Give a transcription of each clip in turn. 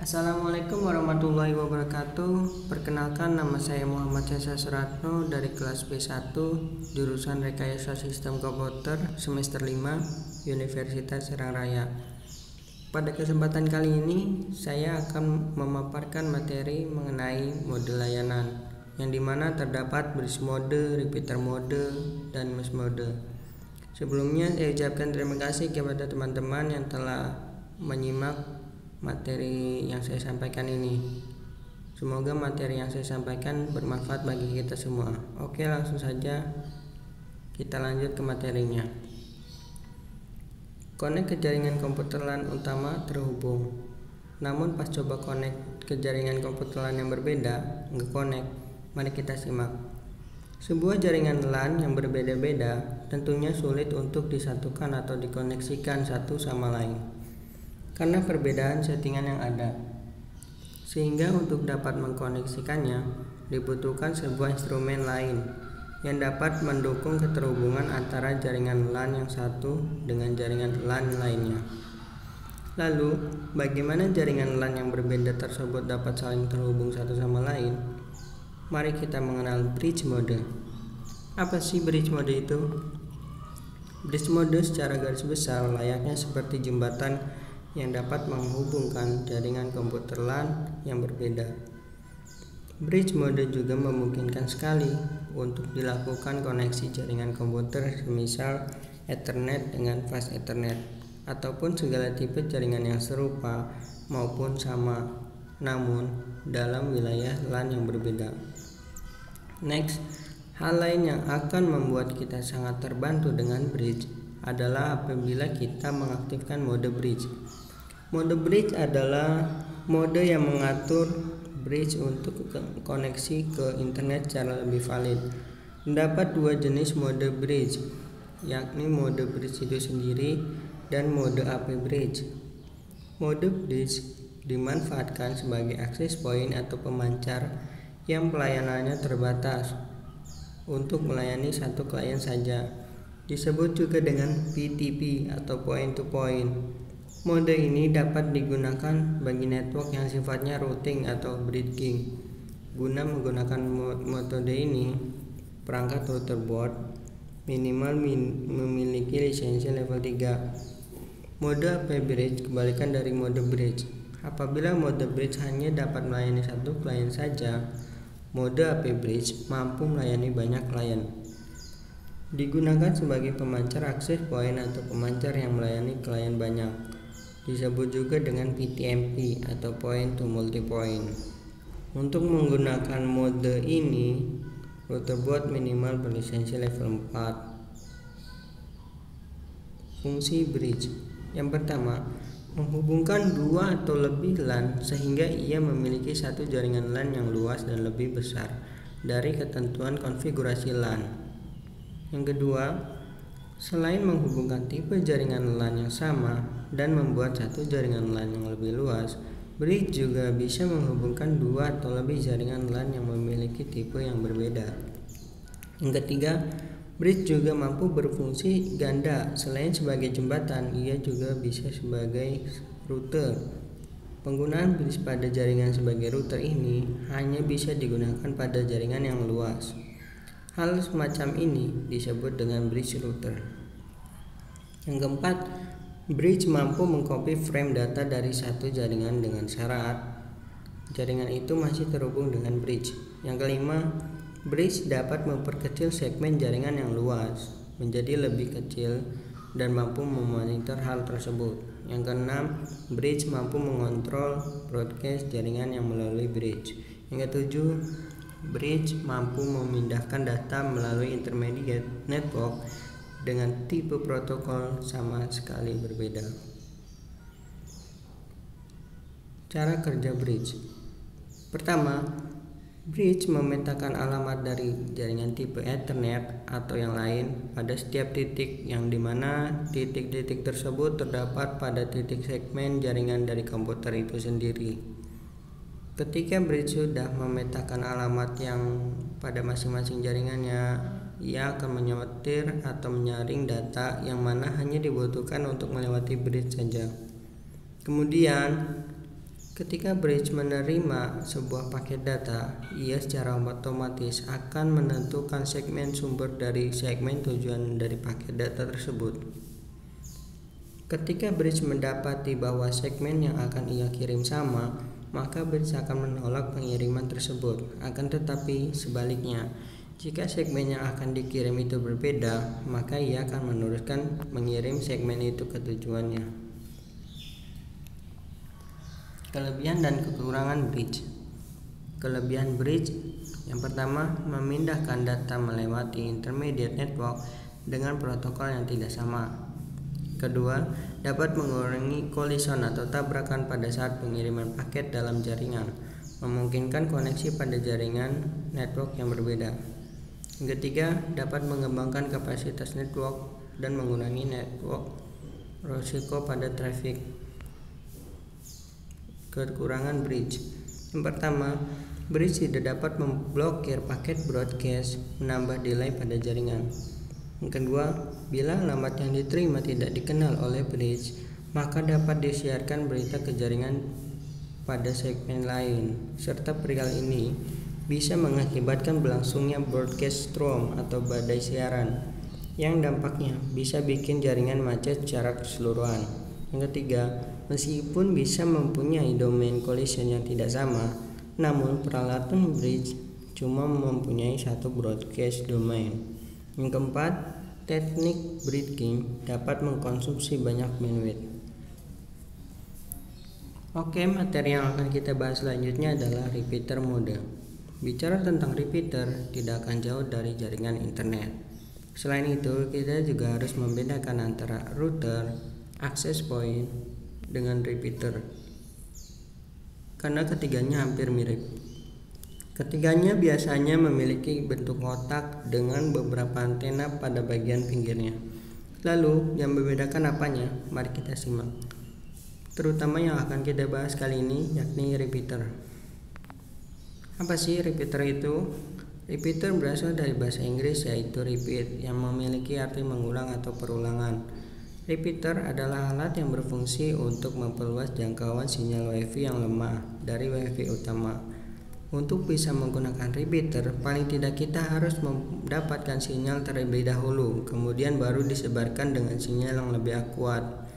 Assalamualaikum warahmatullahi wabarakatuh. Perkenalkan, nama saya Muhammad Cesa Suratno dari kelas B1 jurusan Rekayasa Sistem Komputer semester 5 Universitas Serang Raya. Pada kesempatan kali ini saya akan memaparkan materi mengenai mode layanan, yang dimana terdapat bridge mode, repeater mode, dan mesh mode. Sebelumnya saya ucapkan terima kasih kepada teman-teman yang telah menyimak materi yang saya sampaikan ini. Semoga materi yang saya sampaikan bermanfaat bagi kita semua. Oke, langsung saja kita lanjut ke materinya. Connect ke jaringan komputer LAN utama terhubung. Namun pas coba connect ke jaringan komputer LAN yang berbeda, nggak connect. Mari kita simak. Sebuah jaringan LAN yang berbeda-beda tentunya sulit untuk disatukan atau dikoneksikan satu sama lain karena perbedaan settingan yang ada. Sehingga untuk dapat mengkoneksikannya dibutuhkan sebuah instrumen lain yang dapat mendukung keterhubungan antara jaringan LAN yang satu dengan jaringan LAN lainnya. Lalu, bagaimana jaringan LAN yang berbeda tersebut dapat saling terhubung satu sama lain? Mari kita mengenal bridge mode. Apa sih bridge mode itu? Bridge mode secara garis besar layaknya seperti jembatan yang dapat menghubungkan jaringan komputer LAN yang berbeda. Bridge mode juga memungkinkan sekali untuk dilakukan koneksi jaringan komputer semisal Ethernet dengan fast Ethernet ataupun segala tipe jaringan yang serupa maupun sama, namun dalam wilayah LAN yang berbeda. Next, hal lain yang akan membuat kita sangat terbantu dengan bridge adalah apabila kita mengaktifkan mode bridge. Mode bridge adalah mode yang mengatur bridge untuk koneksi ke internet secara lebih valid. Terdapat dua jenis mode bridge, yakni mode bridge itu sendiri dan mode AP bridge. Mode bridge dimanfaatkan sebagai access point atau pemancar yang pelayanannya terbatas untuk melayani satu klien saja. Disebut juga dengan PTP atau point to point. Mode ini dapat digunakan bagi network yang sifatnya routing atau bridging. Guna menggunakan metode ini, perangkat router board minimal memiliki lisensi level 3. Mode AP bridge kebalikan dari mode bridge. Apabila mode bridge hanya dapat melayani satu klien saja, mode AP bridge mampu melayani banyak klien. Digunakan sebagai pemancar access point atau pemancar yang melayani klien banyak. Disebut juga dengan PTMP atau point to multipoint. Untuk menggunakan mode ini, router board minimal berlisensi level 4. Fungsi bridge. Yang pertama, menghubungkan dua atau lebih LAN sehingga ia memiliki satu jaringan LAN yang luas dan lebih besar dari ketentuan konfigurasi LAN. Yang kedua, selain menghubungkan tipe jaringan LAN yang sama dan membuat satu jaringan LAN yang lebih luas, bridge juga bisa menghubungkan dua atau lebih jaringan LAN yang memiliki tipe yang berbeda. Yang ketiga, bridge juga mampu berfungsi ganda. Selain sebagai jembatan, ia juga bisa sebagai router. Penggunaan bridge pada jaringan sebagai router ini hanya bisa digunakan pada jaringan yang luas. Hal semacam ini disebut dengan bridge router. Yang keempat, bridge mampu mengcopy frame data dari satu jaringan dengan syarat jaringan itu masih terhubung dengan bridge. Yang kelima, bridge dapat memperkecil segmen jaringan yang luas menjadi lebih kecil dan mampu memonitor hal tersebut. Yang keenam, bridge mampu mengontrol broadcast jaringan yang melalui bridge. Yang ketujuh, bridge mampu memindahkan data melalui intermediate network dengan tipe protokol sama sekali berbeda. Cara kerja bridge. Pertama, bridge memetakan alamat dari jaringan tipe Ethernet atau yang lain pada setiap titik, yang dimana titik-titik tersebut terdapat pada titik segmen jaringan dari komputer itu sendiri. Ketika bridge sudah memetakan alamat yang pada masing-masing jaringannya, ia akan menyortir atau menyaring data yang mana hanya dibutuhkan untuk melewati bridge saja. Kemudian, Ketika bridge menerima sebuah paket data, ia secara otomatis akan menentukan segmen sumber dari segmen tujuan dari paket data tersebut. Ketika bridge mendapati bahwa segmen yang akan ia kirim sama, maka bridge akan menolak pengiriman tersebut. Akan tetapi sebaliknya, jika segmen yang akan dikirim itu berbeda, maka ia akan meneruskan mengirim segmen itu ke tujuannya. Kelebihan dan kekurangan bridge. Kelebihan bridge yang pertama, memindahkan data melewati intermediate network dengan protokol yang tidak sama. Kedua, dapat mengurangi kolison atau tabrakan pada saat pengiriman paket dalam jaringan, memungkinkan koneksi pada jaringan network yang berbeda. Yang ketiga, dapat mengembangkan kapasitas network dan mengurangi network risiko pada traffic. Kekurangan bridge. Yang pertama, bridge tidak dapat memblokir paket broadcast, menambah delay pada jaringan. Yang kedua, bila alamat yang diterima tidak dikenal oleh bridge, maka dapat disiarkan berita ke jaringan pada segmen lain, serta perihal ini bisa mengakibatkan berlangsungnya broadcast storm atau badai siaran, yang dampaknya bisa bikin jaringan macet secara keseluruhan. Yang ketiga, meskipun bisa mempunyai domain collision yang tidak sama, namun peralatan bridge cuma mempunyai satu broadcast domain. Yang keempat, teknik bridging dapat mengkonsumsi banyak bandwidth. Oke, materi yang akan kita bahas selanjutnya adalah repeater mode. Bicara tentang repeater, tidak akan jauh dari jaringan internet. Selain itu, kita juga harus membedakan antara router, access point, dengan repeater, karena ketiganya hampir mirip. Ketiganya biasanya memiliki bentuk kotak dengan beberapa antena pada bagian pinggirnya. Lalu, yang membedakan apanya? Mari kita simak. Terutama yang akan kita bahas kali ini, yakni repeater. Apa sih repeater itu? Repeater berasal dari bahasa Inggris yaitu repeat, yang memiliki arti mengulang atau perulangan. Repeater adalah alat yang berfungsi untuk memperluas jangkauan sinyal WiFi yang lemah dari WiFi utama. Untuk bisa menggunakan repeater, paling tidak kita harus mendapatkan sinyal terlebih dahulu, kemudian baru disebarkan dengan sinyal yang lebih akurat.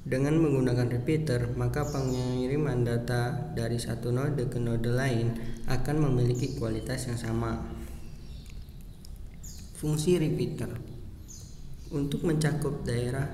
Dengan menggunakan repeater, maka pengiriman data dari satu node ke node lain akan memiliki kualitas yang sama. Fungsi repeater untuk mencakup daerah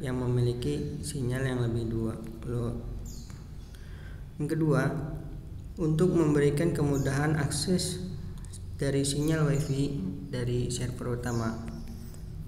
yang memiliki sinyal yang lebih luas. Yang kedua, untuk memberikan kemudahan akses dari sinyal WiFi dari server utama.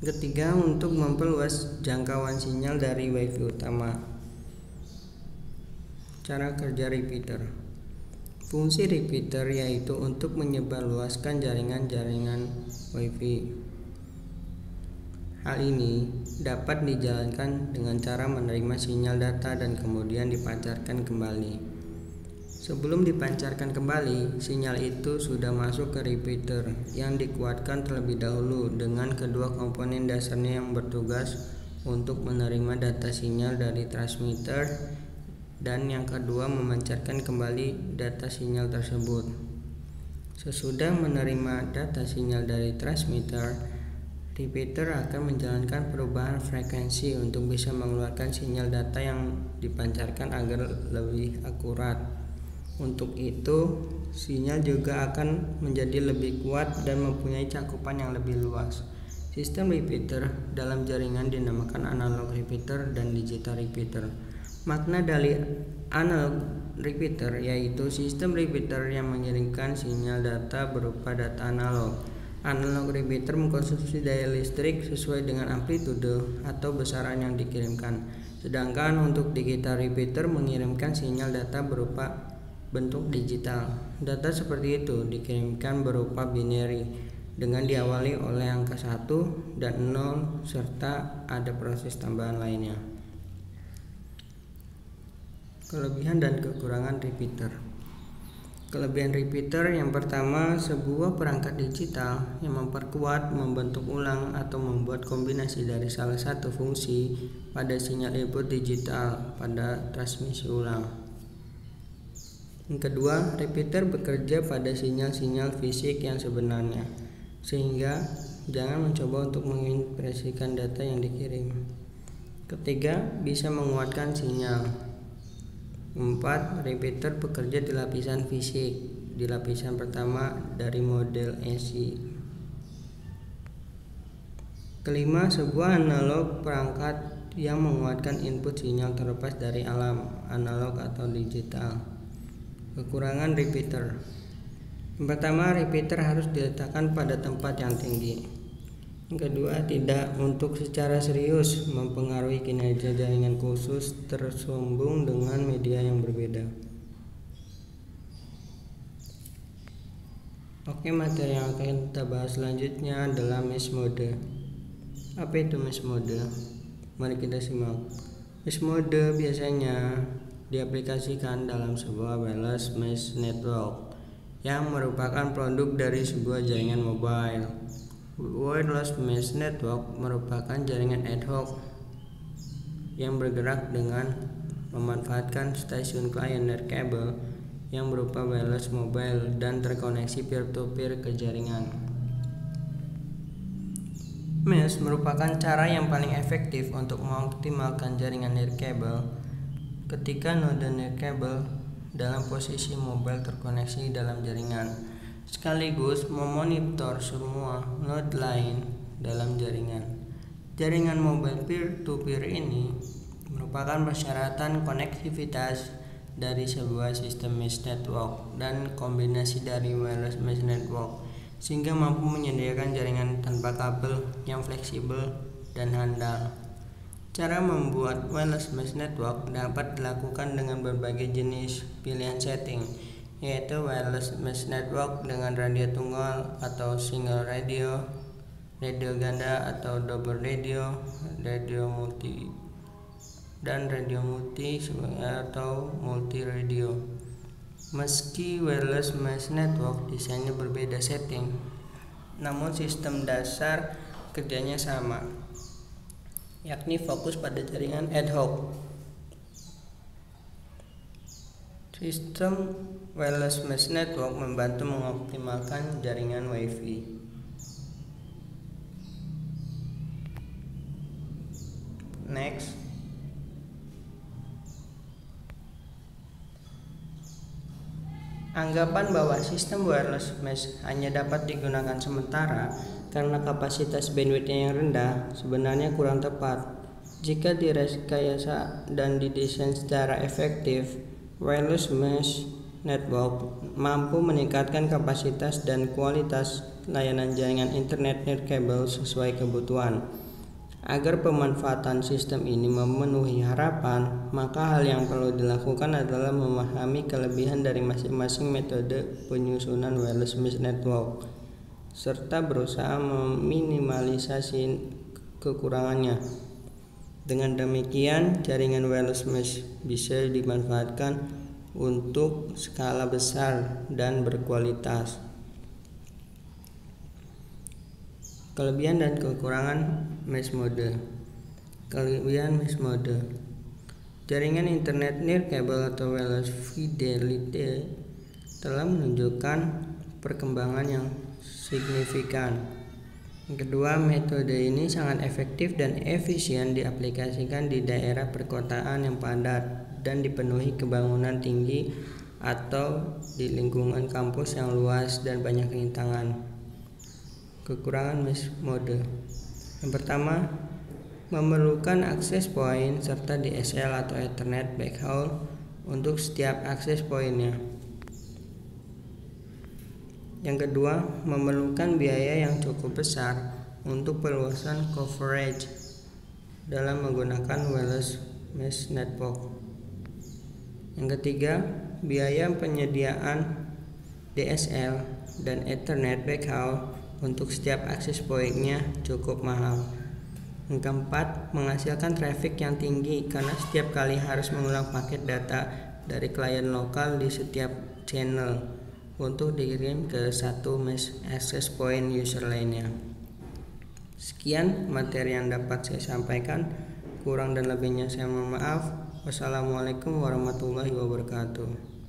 Ketiga, untuk memperluas jangkauan sinyal dari WiFi utama. Cara kerja repeater. Fungsi repeater yaitu untuk menyebarluaskan jaringan-jaringan WiFi. Hal ini dapat dijalankan dengan cara menerima sinyal data dan kemudian dipancarkan kembali. Sebelum dipancarkan kembali, sinyal itu sudah masuk ke repeater yang dikuatkan terlebih dahulu dengan kedua komponen dasarnya yang bertugas untuk menerima data sinyal dari transmitter dan yang kedua memancarkan kembali data sinyal tersebut. Sesudah menerima data sinyal dari transmitter, repeater akan menjalankan perubahan frekuensi untuk bisa mengeluarkan sinyal data yang dipancarkan agar lebih akurat. Untuk itu, sinyal juga akan menjadi lebih kuat dan mempunyai cakupan yang lebih luas. Sistem repeater dalam jaringan dinamakan analog repeater dan digital repeater. Makna dari analog repeater yaitu sistem repeater yang mengirimkan sinyal data berupa data analog. Analog repeater mengkonsumsi daya listrik sesuai dengan amplitude atau besaran yang dikirimkan. Sedangkan untuk digital repeater mengirimkan sinyal data berupa bentuk digital. Data seperti itu dikirimkan berupa binary dengan diawali oleh angka 1 dan 0 serta ada proses tambahan lainnya. Kelebihan dan kekurangan repeater. Kelebihan repeater yang pertama, sebuah perangkat digital yang memperkuat, membentuk ulang, atau membuat kombinasi dari salah satu fungsi pada sinyal input digital pada transmisi ulang. Yang kedua, repeater bekerja pada sinyal-sinyal fisik yang sebenarnya, sehingga jangan mencoba untuk mengimpresikan data yang dikirim. Ketiga, bisa menguatkan sinyal. 4. Repeater bekerja di lapisan fisik, di lapisan pertama dari model ESI. Kelima, sebuah analog perangkat yang menguatkan input sinyal terlepas dari alam analog atau digital. Kekurangan repeater. Yang pertama, repeater harus diletakkan pada tempat yang tinggi. Yang kedua, tidak untuk secara serius mempengaruhi kinerja jaringan khusus tersambung dengan media yang berbeda. Oke, materi yang akan kita bahas selanjutnya adalah mesh mode. Apa itu mesh mode? Mari kita simak. Mesh mode biasanya diaplikasikan dalam sebuah wireless mesh network yang merupakan produk dari sebuah jaringan mobile. Wireless mesh network merupakan jaringan ad hoc yang bergerak dengan memanfaatkan stasiun klien nirkabel yang berupa wireless mobile dan terkoneksi peer-to-peer ke jaringan. Mesh merupakan cara yang paling efektif untuk mengoptimalkan jaringan nirkabel ketika node nirkabel dalam posisi mobile terkoneksi dalam jaringan, sekaligus memonitor semua node lain dalam jaringan. Jaringan mobile peer-to-peer ini merupakan persyaratan konektivitas dari sebuah sistem mesh network dan kombinasi dari wireless mesh network, sehingga mampu menyediakan jaringan tanpa kabel yang fleksibel dan handal. Cara membuat wireless mesh network dapat dilakukan dengan berbagai jenis pilihan setting, yaitu wireless mesh network dengan radio tunggal atau single radio, radio ganda atau double radio, radio multi, dan radio multi atau multi radio. Meski wireless mesh network desainnya berbeda setting, namun sistem dasar kerjanya sama, yakni fokus pada jaringan ad hoc. Sistem wireless mesh network membantu mengoptimalkan jaringan Wi-Fi. Next, anggapan bahwa sistem wireless mesh hanya dapat digunakan sementara karena kapasitas bandwidth-nya yang rendah sebenarnya kurang tepat. Jika direkayasa dan didesain secara efektif, wireless mesh network mampu meningkatkan kapasitas dan kualitas layanan jaringan internet nirkabel sesuai kebutuhan. Agar pemanfaatan sistem ini memenuhi harapan, maka hal yang perlu dilakukan adalah memahami kelebihan dari masing-masing metode penyusunan wireless mesh network, serta berusaha meminimalisasi kekurangannya. Dengan demikian, jaringan wireless mesh bisa dimanfaatkan untuk skala besar dan berkualitas. Kelebihan dan kekurangan mesh mode. Kelebihan mesh mode. Jaringan internet nirkabel atau wireless fidelity telah menunjukkan perkembangan yang signifikan. Yang kedua, metode ini sangat efektif dan efisien diaplikasikan di daerah perkotaan yang padat dan dipenuhi kebangunan tinggi atau di lingkungan kampus yang luas dan banyak rintangan. Kekurangan mesh mode. Yang pertama, memerlukan akses point serta DSL atau Ethernet backhaul untuk setiap akses pointnya. Yang kedua, memerlukan biaya yang cukup besar untuk perluasan coverage dalam menggunakan wireless mesh network. Yang ketiga, biaya penyediaan DSL dan Ethernet backhaul untuk setiap akses pointnya cukup mahal. Yang keempat, menghasilkan traffic yang tinggi karena setiap kali harus mengulang paket data dari klien lokal di setiap channel untuk dikirim ke satu mesh access point user lainnya. Sekian materi yang dapat saya sampaikan. Kurang dan lebihnya saya mohon maaf. Wassalamualaikum warahmatullahi wabarakatuh.